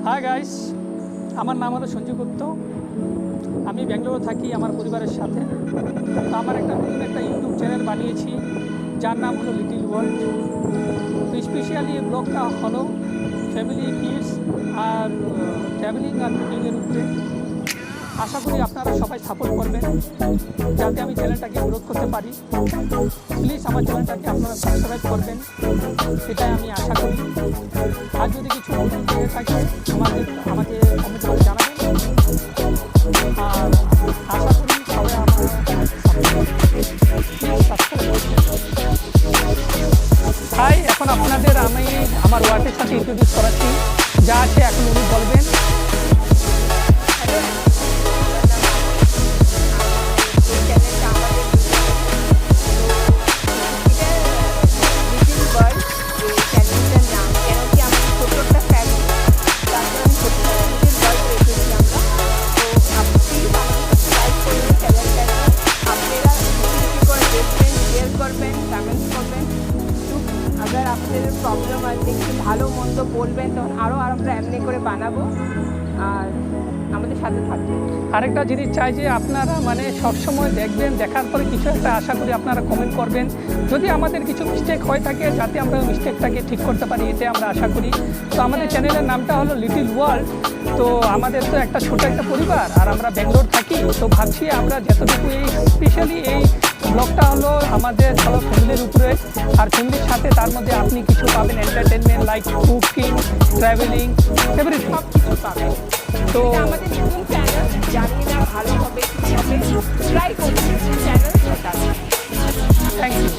Hi guys, আমার নাম হলো সঞ্জু গুপ্ত। আমি ব্যাঙ্গালোরে থাকি আমার পরিবারের সাথে। তো আমার নতুন একটা ইউটিউব চ্যানেল বানিয়েছি যার নাম হলো লিটিল ওয়ার্ল্ড। তো স্পেশালি এই ব্লগটা হলো ফ্যামিলি, কিডস আর ট্রাভেলিং আর কুকিংয়ের উপরে। আশা করি আপনারা সবাই সাপোর্ট করবেন যাতে আমি চ্যানেলটাকে গ্রোথ করতে পারি। প্লিজ আমার চ্যানেলটাকে আপনারা সাবস্ক্রাইব করবেন, সেটাই আমি আশা করি। আর যদি কিছু ভুল হয়ে থাকে আমাকে কমেন্ট করে জানাবেন। আর আশা করি সবাই আমার হাই, এখন আপনাদের আমি আমার ওয়ার্কের সাথে ইন্ট্রোডিউস করাচ্ছি। যা আছে এখন উনি বলবেন। अगर আপনাদের প্রবলেম আছে একটু ভালো মন্দ বলবেন, তখন আরও আমরা এমনি করে বানাবো আর আমাদের সাথে থাকবেন। আরেকটা জিনিস চাই যে আপনারা সবসময় দেখবেন, দেখার পরে কিছু একটা আশা করি আপনারা কমেন্ট করবেন। যদি আমাদের কিছু মিস্টেক হয়ে থাকে যাতে আমরা মিস্টেকটাকে ঠিক করতে পারি, এটাই আমরা আশা করি। তো আমাদের চ্যানেলের নামটা হলো লিটিল ওয়ার্ল্ড। তো আমাদের তো একটা ছোট একটা পরিবার আর আমরা ব্যাঙ্গালোর থাকি। তো ভাবছি আমরা যতটুকু স্পেশালি এই ব্লগটা হলো আমাদের সব ফ্যামিলির উপরে, আর ফ্যামিলির সাথে তার মধ্যে আপনি কিছু পাবেন entertainment like cooking, travelling, everything সব কিছু পাবেন। তো আমাদের নতুন চ্যানেল, জানি না ভালো হবে কি হবে, ট্রাই করছি চ্যানেল। Thank you.